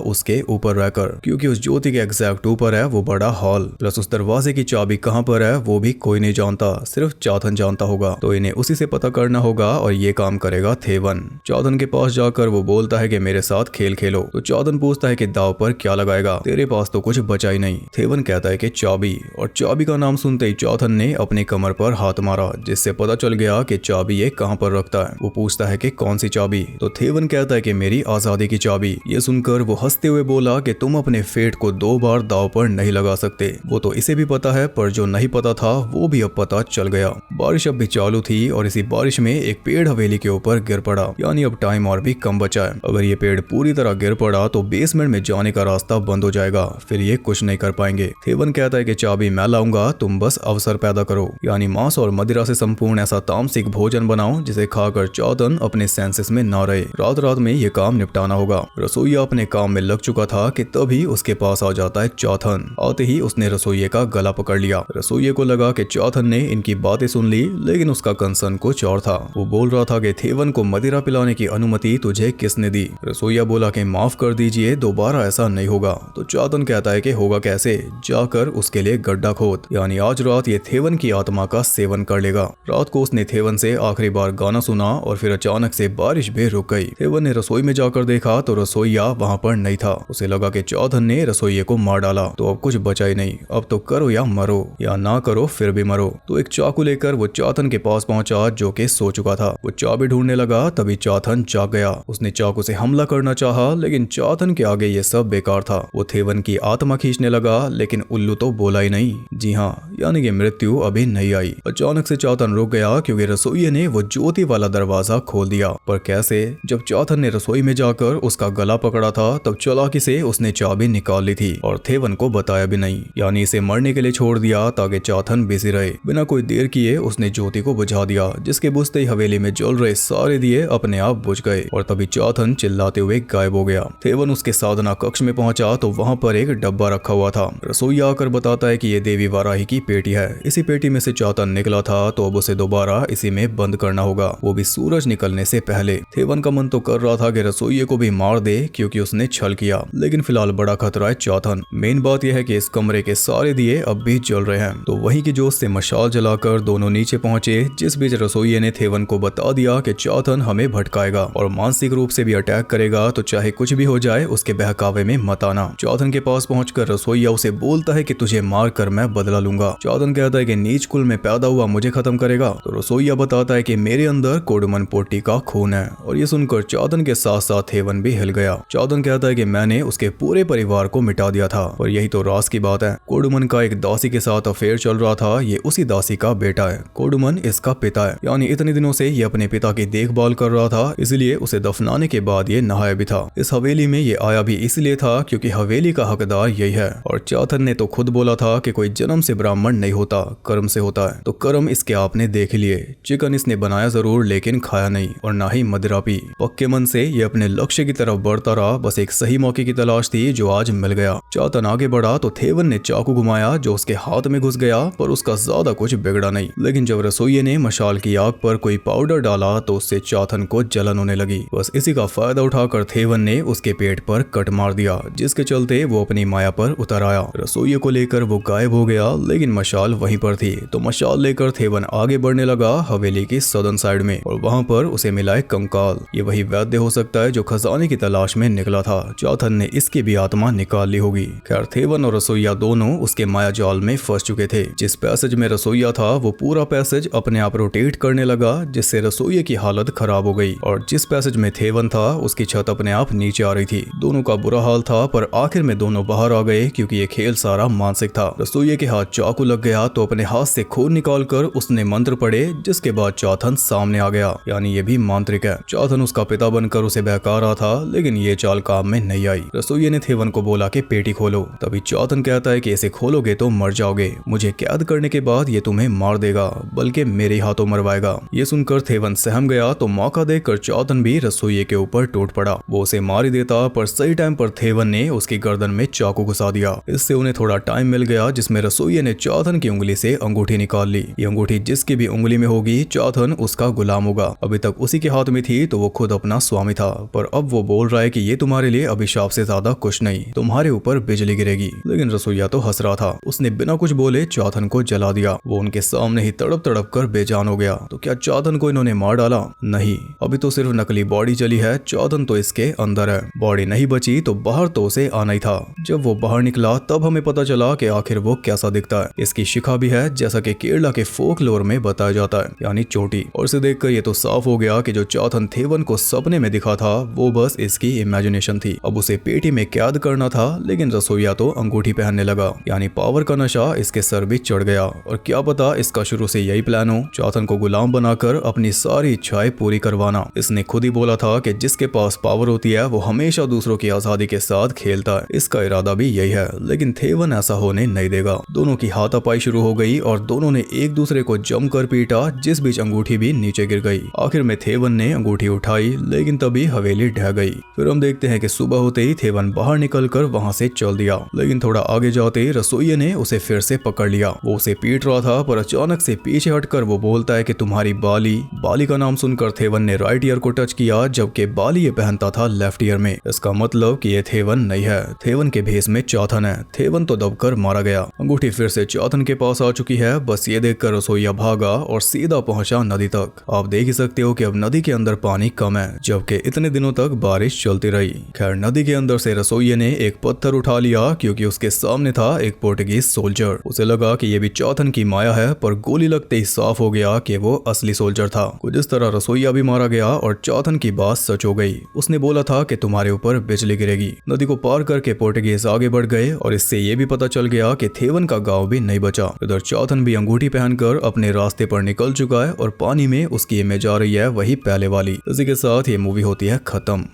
उसके ऊपर रहकर। क्योंकि उस ज्योति के एग्जैक्ट ऊपर है वो बड़ा हॉल। प्लस उस दरवाजे की चाबी कहाँ पर है वो भी कोई नहीं जानता, सिर्फ चाथन जानता होगा। तो इन्हें उसी से पता करना होगा और ये काम करेगा थेवन। चाथन के पास जाकर वो बोलता है कि मेरे साथ खेल खेलो। तो चाथन पूछता है कि दाव पर क्या लगाएगा? तेरे पास तो कुछ बचा ही नहीं। थेवन कहता है कि चाबी। और चाबी का नाम सुनते ही चाथन ने अपनी कमर पर हाथ मारा, जिससे पता चल गया कि चाबी ये कहाँ पर रखता है। वो पूछता है कि कौन सी चाबी? तो थेवन कहता है कि मेरी आजादी की चाबी। ये सुनकर वो हंसते हुए बोला कि तुम अपने फेट को 2 बार दाव पर नहीं लगा सकते। वो तो इसे भी पता है, पर जो नहीं पता था वो भी अब पता चल गया। बारिश अब भी चालू थी और इसी बारिश में एक पेड़ हवेली के ऊपर गिर पड़ा। यानी अब टाइम और भी कम बचा है। अगर ये पेड़ पूरी तरह गिर पड़ा तो बेसमेंट में जाने का रास्ता बंद हो जाएगा, फिर ये कुछ नहीं कर पाएंगे। थेवन कहता है कि चाबी मैं लाऊंगा, तुम बस अवसर पैदा करो। यानी मांस और मदिरा से संपूर्ण ऐसा तामसिक भोजन बनाओ जिसे खाकर चाथन अपने सेंसेस में ना रहे। रात रात में ये काम निपटाना होगा। रसोइया अपने काम में लग चुका था कि तभी उसके पास आ जाता है चाथन। आते ही उसने रसोइये का गला पकड़ लिया। रसोइये को लगा कि चाथन ने इनकी बातें सुन ली, लेकिन उसका कंसर्न कुछ और था। वो बोल रहा था कि थेवन को मदिरा पिलाने की अनुमति तुझे किसने दी? रसोइया बोला कि माफ कर दीजिए, दोबारा ऐसा नहीं होगा। तो चाथन कहता है कि होगा कैसे? जाकर उसके लिए गड्ढा खोद। यानी आज रात ये थेवन की आत्मा का सेवन कर लेगा। रात को उसने थेवन से आखिरी बार गाना सुना और फिर अचानक से बारिश भी रुक गई। थेवन ने रसोई में जाकर देखा तो रसोइया वहाँ पर नहीं था। उसे लगा कि चाथन ने रसोइये को मार डाला, तो अब कुछ बचा ही नहीं। अब तो करो या मरो, या ना करो फिर भी मरो। तो एक चाकू लेकर वो चाथन के पास पहुंचा जो कि सो चुका था। वो चाबी ढूंढने लगा, तभी चाथन जाग गया। उसने चाकू से हमला करना चाहा, लेकिन चाथन के आगे ये सब बेकार था। वो थेवन की आत्मा खींचने लगा, लेकिन उल्लू तो बोला ही नहीं। जी हाँ, यानी कि मृत्यु अभी नहीं आई। अचानक से चाथन रुक गया, क्योंकि रसोइये ने वो ज्योति वाला दरवाजा खोल दिया। पर कैसे? जब चाथन ने रसोई में जाकर उसका गला पकड़ा था, तब चालाकी से उसने चाबी निकाल ली थी और थेवन को बताया भी नहीं। यानी इसे मरने के लिए छोड़ दिया ताकि चाथन बिजी रहे। बिना कोई देर किए उसने ज्योति को बुझा दिया, जिसके बुझते ही हवेली में जल रहे सारे दिए अपने आप बुझ गए और तभी चाथन चिल्लाते हुए गायब हो गया। थेवन उसके साधना कक्ष में पहुंचा तो वहां पर एक डब्बा रखा हुआ था। रसोइया आकर बताता है कि ये देवी वाराही की पेटी है। इसी पेटी में से चाथन निकला था, तो अब उसे दोबारा इसी में बंद करना होगा, वो भी सूरज निकलने से पहले। थेवन का मन तो कर रहा था कि रसोइये को भी मार दे, क्योंकि उसने छल किया, लेकिन फिलहाल बड़ा खतरा है चाथन। मेन बात यह है कि इस कमरे के सारे दिए अब भी जल रहे हैं। तो वहीं की जोश से मशाल जलाकर दोनों नीचे पहुंचे, जिस बीच रसोइये ने थेवन को बता दिया कि चाथन हमें भटकाएगा और मानसिक रूप से भी अटैक करेगा, तो चाहे कुछ भी हो जाए उसके बहकावे में मत आना। चाथन के पास पहुंचकर रसोइया उसे बोलता है कि तुझे मार कर मैं बदला लूंगा। चाथन कहता है कि नीच कुल में पैदा हुआ मुझे खत्म करेगा। तो रसोइया बताता है कि मेरे अंदर कोडमन पोटी का खून है। और ये सुनकर चाथन के साथ साथ थेवन भी हिल गया। चाथन कहता है कि मैंने उसके पूरे परिवार को मिटा दिया था। और यही तो राज की बात है। कोडमन का एक दासी के साथ अफेयर चल रहा था, ये उसी दासी का बेटा है। कोडमन इसका पिता है। यानी इतने दिनों से ये अपने पिता की देखभाल कर रहा था, इसलिए उसे दफनाने के बाद ये नहाया भी था। इस हवेली में ये आया भी इसलिए था क्योंकि हवेली का हकदार यही है। और चाथन ने तो खुद बोला था कि कोई जन्म से ब्राह्मण नहीं होता, कर्म से होता है। तो कर्म इसके आपने देख लिए। चिकन इसने बनाया जरूर, लेकिन खाया नहीं। नहीं और ना ही मदिरा पी। पक्के मन से ये अपने लक्ष्य की तरफ बढ़ता रहा, बस एक सही मौके की तलाश थी जो आज मिल गया। चातन आगे बढ़ा तो थेवन ने चाकू घुमाया जो उसके हाथ में घुस गया, पर उसका ज्यादा कुछ बिगड़ा नहीं। लेकिन जब रसोइये ने मशाल की आग पर कोई पाउडर डाला तो उससे चातन को जलन होने लगी। बस इसी का फायदा उठाकर थेवन ने उसके पेट पर कट मार दिया, जिसके चलते वो अपनी माया पर उतर आया। रसोइये को लेकर वो गायब हो गया, लेकिन मशाल वहीं पर थी। तो मशाल लेकर थेवन आगे बढ़ने लगा हवेली की सदर्न साइड में, और वहाँ पर उसे मिला एक कंकाल। ये वही वैद्य हो सकता है जो खजाने की तलाश में निकला था। चातन ने इसकी भी आत्मा निकाल ली होगी। खैर, थेवन और रसोइया दोनों उसके माया जाल में फंस चुके थे। जिस पैसेज में रसोइया था वो पूरा पैसेज अपने आप रोटेट करने लगा, जिससे रसोइये की हालत खराब हो गई, और जिस पैसेज में थेवन था उसकी छत अपने आप नीचे आ रही थी। दोनों का बुरा हाल था, पर आखिर में दोनों बाहर आ गए क्योंकि ये खेल सारा मानसिक था। रसोइये के हाथ चाकू लग गया तो अपने हाथ से खून निकालकर उसने मंत्र पढ़े, जिसके बाद चातन सामने आ गया। यानी ये भी मांत्रिक है। चातन उसका पिता बनकर उसे बहका रहा था, लेकिन ये चाल काम में नहीं आई। रसोइये ने थेवन को बोला कि पेटी खोलो। तभी चातन कहता है कि इसे खोलोगे तो मर जाओगे। मुझे कैद करने के बाद ये तुम्हें मार देगा, बल्कि मेरे हाथों मरवाएगा। ये सुनकर थेवन सहम गया तो मौका देकर चातन भी रसोइये के ऊपर टूट पड़ा। वो उसे मार ही देता, पर सही टाइम पर थेवन ने उसकी गर्दन में चाकू घुसा दिया। इससे उन्हें थोड़ा टाइम मिल गया, जिसमें रसोइये ने चातन की उंगली से अंगूठी निकाल ली। ये अंगूठी जिसकी भी उंगली में होगी चातन उसका गुलाम होगा। अभी तक उसी के हाथ में थी तो वो खुद अपना स्वामी था, पर अब वो बोल रहा है कि ये तुम्हारे लिए अभिशाप से ज्यादा कुछ नहीं, तुम्हारे ऊपर बिजली गिरेगी। लेकिन रसोइया तो हंस रहा था। उसने बिना कुछ बोले चातन को जला दिया। वो उनके सामने ही तड़प तड़प कर बेजान हो गया। तो क्या चातन को इन्होंने मार डाला? नहीं, अभी तो सिर्फ नकली बॉडी चली है, चातन तो इसके अंदर है। बॉडी नहीं बची तो बाहर तो उसे आना ही था। जब वो बाहर निकला तब हमें पता चला कि आखिर वो कैसा दिखता है। इसकी शिखा भी है, जैसा कि केरला के फोकलोर में बताया जाता है, यानी चोटी। और इसे देखकर ये तो साफ हो गया कि जो चातन थेवन को सपने में दिखा था वो बस इसकी इमेजिनेशन थी। अब उसे पेटी में कैद करना था, लेकिन रसोइया तो अंगूठी पहनने लगा, यानी पावर का नशा इसके सर भी चढ़ गया। और क्या पता इसका शुरू से यही प्लान हो, चातन को गुलाम बनाकर अपनी सारी इच्छाएं पूरी करवाना। इसने खुद ही बोला था कि जिसके पास पावर होती है वो हमेशा दूसरों की आजादी के साथ खेलता है। इसका इरादा भी यही है, लेकिन थेवन ऐसा होने नहीं देगा। दोनों की हाथापाई शुरू हो गई और दोनों ने एक दूसरे को जमकर पीटा, जिस बीच अंगूठी भी नीचे गिर गई। आखिर में थेवन ने अंगूठी उठाई, लेकिन तभी हवेली ढह गई। फिर हम देखते हैं कि सुबह होते ही थेवन बाहर निकलकर वहां से चल दिया, लेकिन थोड़ा आगे जाते रसोइये ने उसे फिर से पकड़ लिया। वो उसे पीट रहा था, पर अचानक से पीछे हटकर वो बोलता है कि तुम्हारी बाली का नाम सुनकर थेवन ने राइट ईयर को टच किया, जबकि बाली ये पहनता था लेफ्ट ईयर में। इसका मतलब कि ये थेवन नहीं है, थेवन के भेष में चातन है। थेवन तो दबकर मारा गया। अंगूठी फिर से चातन के पास आ चुकी है। बस ये देखकर रसोइया भागा और सीधा पहुंचा नदी तक। आप देख ही सकते हो कि अब नदी के अंदर पानी कम है, जबकि इतने दिनों तक बारिश चलती रही। खैर, नदी के अंदर से रसोइये ने एक पत्थर उठा लिया, क्योंकि उसके सामने था एक पोर्टुगीज सोल्जर। उसे लगा कि ये भी चातन की माया है, पर गोली लगते ही साफ हो गया कि वो असली सोल्जर था। कुछ इस तरह रसोइया भी मारा गया और चातन की बात सच हो गई। उसने बोला था कि तुम्हारे ऊपर बिजली गिरेगी। नदी को पार करके पोर्टुगीज आगे बढ़ गए और इससे ये भी पता चल गया कि थेवन का गांव भी नहीं बचा। इधर चातन भी अंगूठी पहनकर अपने रास्ते पर निकल चुका है और पानी में उसकी इमेज आ रही है वही पहले वाली। इसी के साथ ये मूवी होती है खत्म।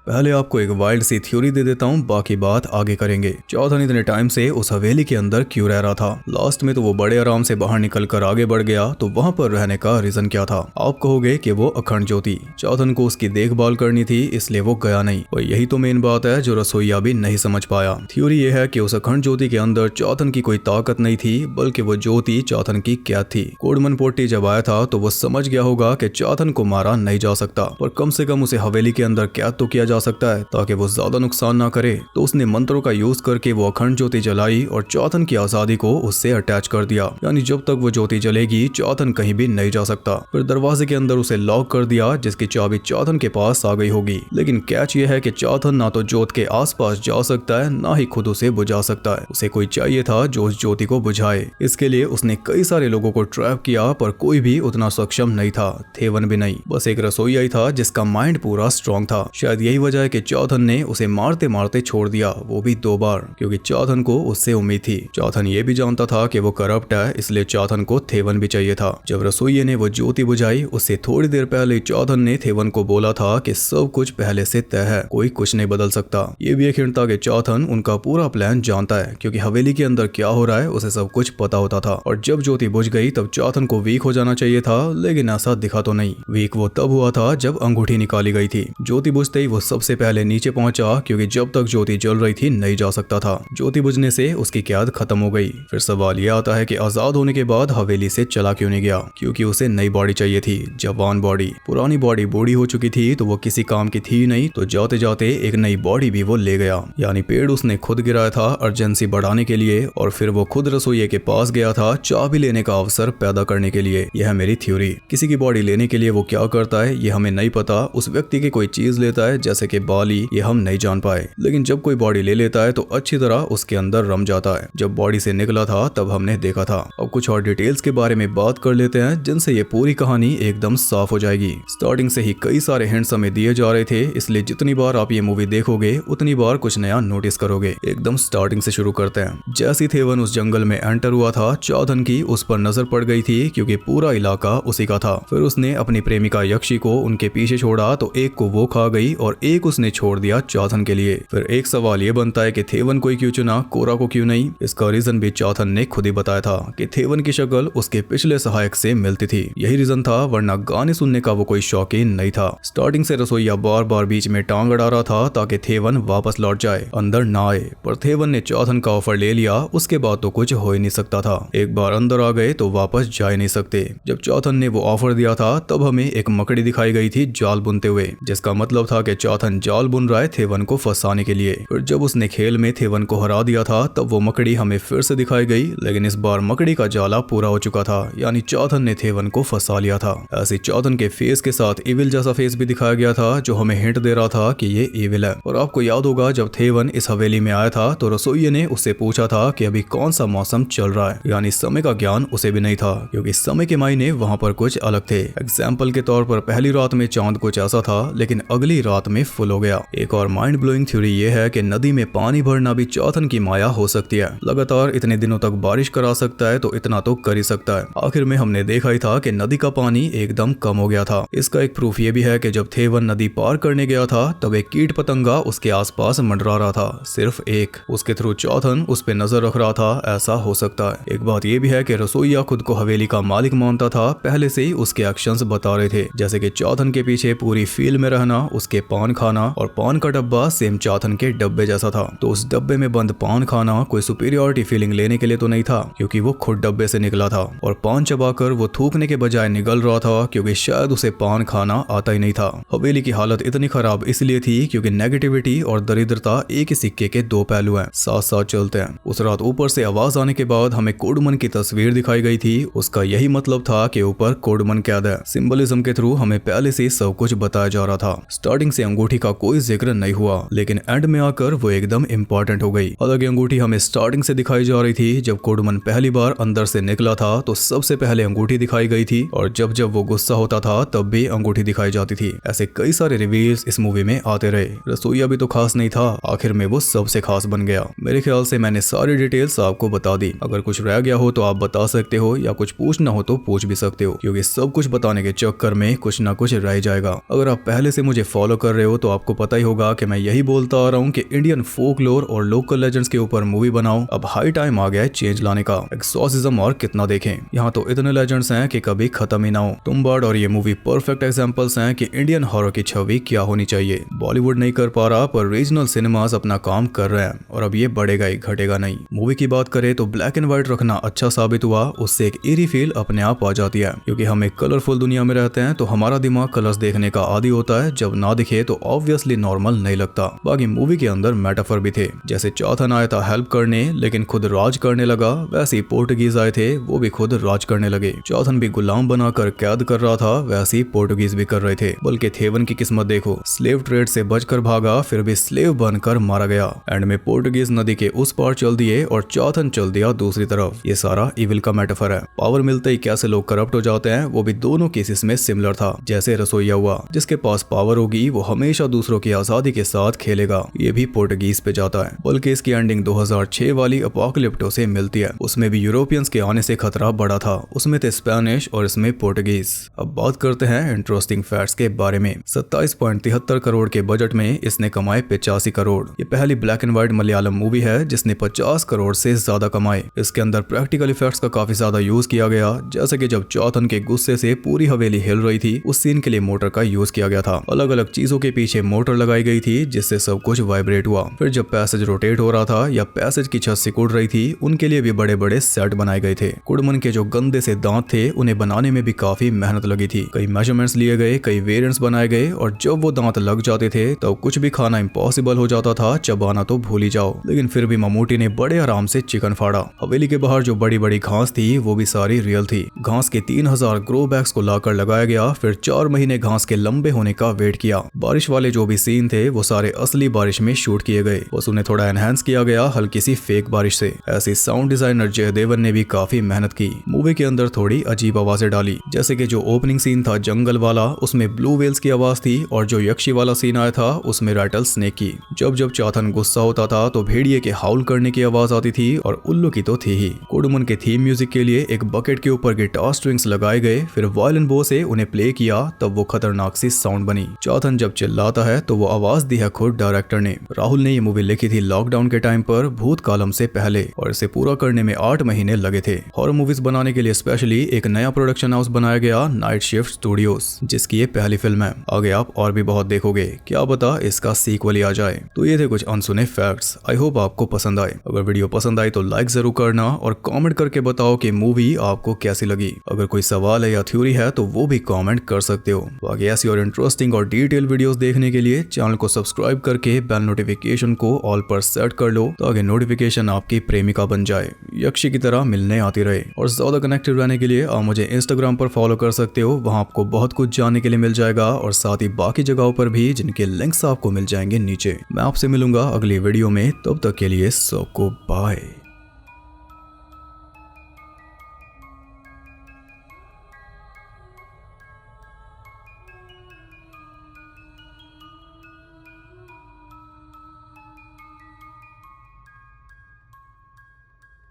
पहले आपको एक वाइल्ड सी थ्योरी दे देता हूँ, बाकी बात आगे करेंगे। चातन इतने टाइम से उस हवेली के अंदर क्यों रह रहा था? लास्ट में तो वो बड़े आराम से बाहर निकलकर आगे बढ़ गया, तो वहाँ पर रहने का रीजन क्या था? आप कहोगे कि वो अखंड ज्योति, चातन को उसकी देखभाल करनी थी, इसलिए वो गया नहीं। और यही तो मेन बात है जो रसोइया भी नहीं समझ पाया। थ्योरी ये है कि उस अखंड ज्योति के अंदर चातन की कोई ताकत नहीं थी, बल्कि वो ज्योति चातन की कैद थी। कोडमन पोट्टी जब आया था तो वो समझ गया होगा कि चातन को मारा नहीं जा सकता, पर कम से कम उसे हवेली के अंदर कैद तो किया जा सकता है ताकि वो ज्यादा नुकसान ना करे। तो उसने मंत्रों का यूज करके वो अखंड ज्योति जलाई और चातन की आजादी को उससे अटैच कर दिया। यानी जब तक वो ज्योति जलेगी चातन कहीं भी नहीं जा सकता। फिर दरवाजे के अंदर उसे लॉक कर दिया, जिसकी चाबी चातन के पास आ गई होगी। लेकिन कैच ये है कि चातन ना तो ज्योत के आसपास जा सकता है, ना ही खुद उसे बुझा सकता है। उसे कोई चाहिए था जो उस ज्योति को बुझाए। इसके लिए उसने कई सारे लोगों को ट्रैप किया, पर कोई भी उतना सक्षम नहीं था, थेवन भी नहीं। बस एक रसोइया ही था जिसका माइंड पूरा स्ट्रॉन्ग था। शायद यही वजह है कि चौथन ने उसे मारते मारते छोड़ दिया, वो भी 2 बार, क्योंकि चौथन को उससे उम्मीद थी। चौथन ये भी जानता था कि वो करप्ट है, इसलिए चौथन को थेवन भी चाहिए था। जब रसोइये ने वो ज्योति बुझाई, उससे थोड़ी देर पहले चौथन ने थेवन को बोला था कि सब कुछ पहले से तय है, कोई कुछ नहीं बदल सकता। ये भी एक हिंट था कि चौथन उनका पूरा प्लान जानता है, क्योंकि हवेली के अंदर क्या हो रहा है उसे सब कुछ पता होता था। और जब ज्योति बुझ गई तब चौथन को वीक हो जाना चाहिए था, लेकिन ऐसा दिखा तो नहीं। वीक वो तब हुआ था जब अंगूठी निकाली गई थी। ज्योति बुझते ही वो सबसे पहले नीचे पहुंचा, क्योंकि जब तक ज्योति जल रही थी नहीं जा सकता था। ज्योति बुझने से उसकी कैद खत्म हो गई। फिर सवाल यह आता है कि आजाद होने के बाद हवेली से चला क्यों नहीं गया? क्योंकि उसे नई बॉडी चाहिए थी, जवान बॉडी। पुरानी बॉडी बूढ़ी हो चुकी थी तो वो किसी काम की थी नहीं, तो जाते जाते एक नई बॉडी भी वो ले गया। यानी पेड़ उसने खुद गिराया था अर्जेंसी बढ़ाने के लिए, और फिर वो खुद रसोइये के पास गया था चाबी लेने का अवसर पैदा करने के लिए। यह है मेरी थ्योरी। किसी की बॉडी लेने के लिए वो क्या करता है ये हमें नहीं पता। उस व्यक्ति की कोई चीज लेता है, जैसे कि बाली, ये हम नहीं जान पाए। लेकिन जब कोई बॉडी ले लेता है तो अच्छी तरह उसके अंदर रम जाता है। जब बॉडी से निकला था तब हमने देखा था। अब कुछ और डिटेल्स के बारे में बात कर लेते हैं, जिनसे ये पूरी कहानी एकदम साफ हो जाएगी। स्टार्टिंग से ही कई सारे हिंट्स हमें दिए जा रहे थे, इसलिए जितनी बार आप ये मूवी देखोगे उतनी बार कुछ नया नोटिस करोगे। एकदम स्टार्टिंग से शुरू करते हैं। जैसी थेवन उस जंगल में एंटर हुआ था, चौथन की उस पर नजर पड़ गई थी, क्योंकि पूरा इलाका उसी का था। फिर उसने अपनी प्रेमिका यक्षी को उनके पीछे छोड़ा तो एक को वो खा गई और एक उसने छोड़ दिया चौथन के लिए। फिर एक सवाल ये बनता है कि थेवन को क्यों चुना, कोरा को क्यों नहीं? इसका रीजन भी चौथन ने खुद ही बताया था कि थेवन की शक्ल उसके पिछले सहायक से मिलती थी। यही रीजन था, वरना गाने सुनने का वो कोई शौकीन नहीं था। स्टार्टिंग से रसोइया बार बार बीच में टांग अड़ा रहा था ताकि थेवन वापस लौट जाए, अंदर ना आए। पर थेवन ने चौथन का ऑफर ले लिया, उसके बाद तो कुछ हो ही नहीं सकता था। एक बार अंदर आ गए तो वापस जा ही नहीं सकते। जब चौथन ने वो ऑफर दिया था तब हमें एक मकड़ी दिखाई गई थी जाल बुनते हुए, जिसका मतलब था कि चौथन जाल बुन रहा है थेवन को फंसाने के लिए। फिर जब उसने खेल में थेवन को हरा दिया था तब वो मकड़ी हमें फिर से दिखाई गई, लेकिन इस बार मकड़ी का जाला पूरा हो चुका था, यानी चौथन ने थेवन को फंसा लिया था। ऐसे चौथन के फेस के साथ इविल जैसा फेस भी दिखाया गया था, जो हमें हिंट दे रहा था कि ये इविल है। और आपको याद होगा जब थेवन इस हवेली में आया था तो रसोइये ने उससे पूछा था कि अभी कौन सा मौसम चल रहा है, यानी समय का ज्ञान उसे भी नहीं था, क्योंकि समय के मायने वहाँ पर कुछ अलग थे। एग्जाम्पल के तौर पर पहली रात में चांद कुछ ऐसा था, लेकिन अगली रात में फुल हो गया। एक और माइंड ब्लोइंग थ्योरी ये है कि नदी में पानी भरना भी चौथन की माया हो सकती है। लगातार इतने दिनों तक बारिश करा सकता है तो इतना तो कर ही सकता है। आखिर में हमने देखा ही था कि नदी का पानी एकदम कम हो गया था। इसका एक प्रूफ ये भी है कि जब थेवन नदी पार करने गया था तब एक कीट पतंगा उसके आसपास मंडरा रहा था, सिर्फ एक। उसके थ्रू चौथन उस पे नजर रख रहा था, ऐसा हो सकता है। एक बात ये भी है कि रसोइया खुद को हवेली का मालिक मानता था, पहले से ही उसके एक्शंस बता रहे थे, जैसे कि चौथन के पीछे पूरी फील्ड में रहना, उसके पान खाना, और पान का डब्बा सेम चौथन के डब्बे जैसा था। तो उस डब्बे में बंद पान खाना कोई सुपीरियरिटी फीलिंग लेने के लिए तो नहीं था, क्योंकि वो खुद डब्बे से निकला था, और पान चबाकर वो थूकने के बजाय निगल रहा था, क्योंकि शायद उसे पान खाना आता ही नहीं था। हवेली की हालत इतनी खराब इसलिए थी क्योंकि नेगेटिविटी और दरिद्रता एक ही सिक्के के दो पहलू हैं, साथ साथ चलते हैं। उस रात ऊपर से आवाज आने के बाद हमें कोडमन की तस्वीर दिखाई गई थी, उसका यही मतलब था कि ऊपर कोडमन कैद है। सिंबलिज्म के थ्रू हमें पहले से सब कुछ बताया जा रहा था। स्टार्टिंग से अंगूठी का कोई जिक्र नहीं हुआ, लेकिन एंड में आकर वो एकदम इम्पोर्टेंट हो गई। हालांकि अंगूठी हमें स्टार्टिंग से दिखाई जा रही थी। जब कोडमन पहली बार अंदर से निकला था तो सबसे पहले अंगूठी दिखाई गई थी, और जब जब वो गुस्सा होता था तब भी अंगूठी दिखाई जाती थी। ऐसे कई सारे रिवील्स इस मूवी में आते रहे। रसोइया भी तो खास नहीं था, आखिर में वो सबसे खास बन गया। मेरे ख्याल से मैंने सारी डिटेल्स आपको बता दी। अगर कुछ रह गया हो तो आप बता सकते हो, या कुछ पूछना हो तो पूछ भी सकते हो, क्योंकि सब कुछ बताने के चक्कर में कुछ ना कुछ रह जाएगा। अगर आप पहले से मुझे फॉलो कर रहे हो तो आपको पता ही होगा कि मैं यही बोलता आ रहा हूँ कि इंडियन फोकलोर और लोकल लेजेंड्स के ऊपर मूवी बनाओ। अब हाई टाइम आ गया है चेंज लाने का। एक्सॉर्सिज्म और कितना देखें, यहाँ तो इतने लेजेंड्स हैं कि कभी खत्म ही ना हो। तुम्बाड और ये मूवी परफेक्ट एग्जांपल्स हैं कि इंडियन हॉरर की छवि क्या होनी चाहिए। बॉलीवुड नहीं कर पा रहा, पर रीजनल सिनेमास अपना काम कर रहे हैं, और अब ये बढ़ेगा ही, घटेगा नहीं। मूवी की बात करें तो ब्लैक एंड व्हाइट रखना अच्छा साबित हुआ, उससे एक ईरी फील अपने आप आ जाती है, क्योंकि हम एक कलरफुल दुनिया में रहते हैं तो हमारा दिमाग कलर्स देखने का आदी होता है। जब ना दिखे तो ऑब्वियसली नॉर्मल नहीं लगता। बाकी मूवी के अंदर मेटाफर भी थे, जैसे चौथन आया था हेल्प करने लेकिन खुद राज करने लगा, वैसे ही पोर्टुगीज आए थे, वो भी खुद राज करने लगे। चौथन भी गुलाम बनाकर कैद कर रहा था, वैसे ही पोर्टुगीज भी कर रहे थे। बल्कि थेवन की किस्मत देखो, स्लेव ट्रेड से बचकर भागा, फिर भी स्लेव बनकर मारा गया। एंड में पोर्टुगीज नदी के उस पार चल दिए और चौथन चल दिया दूसरी तरफ। ये सारा इविल का मेटाफर है। पावर मिलते ही कैसे लोग करप्ट हो जाते हैं, वो भी दोनों केसेस में सिमिलर था। जैसे रसोइया हुआ, जिसके पास पावर होगी वो हमेशा हमेशा दूसरों की आजादी के साथ खेलेगा। ये भी पोर्टुगीज पे जाता है, बल्कि इसकी एंडिंग 2006 वाली अपोकलिप्टो से मिलती है। उसमें भी यूरोपियंस के आने से खतरा बड़ा था, उसमें थे स्पेनिश और इसमें पोर्टुगीज। अब बात करते हैं इंटरेस्टिंग फैक्ट्स के बारे में। 27.73 करोड़ के बजट में इसने कमाए 85 करोड़। ये पहली black and white Malayalam movie है जिसने 50 करोड़ से ज्यादा कमाए। इसके अंदर प्रैक्टिकल इफेक्ट्स का काफी ज्यादा यूज किया गया, जैसे कि जब चौथन के गुस्से से पूरी हवेली हिल रही थी, उस सीन के लिए मोटर का यूज किया गया था। अलग अलग चीजों के पीछे मोटर लगाई गई थी जिससे सब कुछ वाइब्रेट हुआ। फिर जब पैसेज रोटेट हो रहा था या पैसेज की छत सिकुड़ रही थी, उनके लिए भी बड़े बड़े सेट बनाए गए थे। कुडमन के जो गंदे से दांत थे उन्हें बनाने में भी काफी मेहनत लगी थी। कई मेजरमेंट्स लिए गए, कई वेरिएंट्स बनाए गए, और जब वो दांत लग जाते थे तब कुछ भी खाना इम्पॉसिबल हो जाता था, चबाना तो भूल ही जाओ। लेकिन फिर भी ममूटी ने बड़े आराम से चिकन फाड़ा। हवेली के बाहर जो बड़ी बड़ी घास थी वो भी सारी रियल थी। घास के 3000 ग्रो बैग्स को लाकर लगाया गया। फिर 4 महीने घास के लंबे होने का वेट किया। बारिश वाले जो भी सीन थे वो सारे असली बारिश में शूट किए गए, बस उन्हें थोड़ा एनहांस किया गया हल्की सी फेक बारिश से। ऐसी साउंड डिजाइनर जयदेवन ने भी काफी मेहनत की। मूवी के अंदर थोड़ी अजीब आवाजें डाली, जैसे कि जो ओपनिंग सीन था जंगल वाला, उसमें ब्लू वेल्स की आवाज थी, और जो यक्षी वाला सीन आया था उसमें रैटल स्नेक की। जब जब चाथन गुस्सा होता था तो भेड़िए के हाउल करने की आवाज आती थी, और उल्लू की तो थी ही। कुडमन के थीम म्यूजिक के लिए एक बकेट के ऊपर गिटार स्ट्रिंग्स लगाए गए, फिर वायलिन बो से उन्हें प्ले किया, तब वो खतरनाक सी साउंड बनी। चाथन जब चिल्लाता है तो वो आवाज दी है खुद डायरेक्टर ने। राहुल ने ये मूवी लिखी थी लॉकडाउन के टाइम पर, भूत कालम से पहले, और इसे पूरा करने में 8 महीने लगे थे। हॉरर मूवीज बनाने के लिए स्पेशली एक नया प्रोडक्शन हाउस बनाया गया, नाइट शिफ्ट स्टूडियोज, जिसकी ये पहली फिल्म है। आगे आप और भी बहुत देखोगे, क्या पता इसका सीक्वल ही आ जाए। तो ये थे कुछ अनसुने फैक्ट्स। आई होप आपको पसंद आए। अगर वीडियो पसंद आई तो लाइक जरूर करना, और कमेंट करके बताओ कि मूवी आपको कैसी लगी। अगर कोई सवाल है या थ्योरी है तो वो भी कमेंट कर सकते हो। बाकी ऐसी और इंटरेस्टिंग और डिटेल वीडियोस देखने के लिए चैनल को सब्सक्राइब करके बेल नोटिफिकेशन को ऑल पर सेट कर लो, ताकि नोटिफिकेशन आपकी प्रेमिका बन जाए, यक्षी की तरह मिलने आती रहे। और ज्यादा कनेक्टेड रहने के लिए आप मुझे इंस्टाग्राम पर फॉलो कर सकते हो, वहां आपको बहुत कुछ जानने के लिए मिल जाएगा, और साथ ही बाकी जगहों पर भी जिनके लिंक्स आपको मिल जाएंगे नीचे। मैं आपसे मिलूंगा अगली वीडियो में, तब तक के लिए सबको बाय।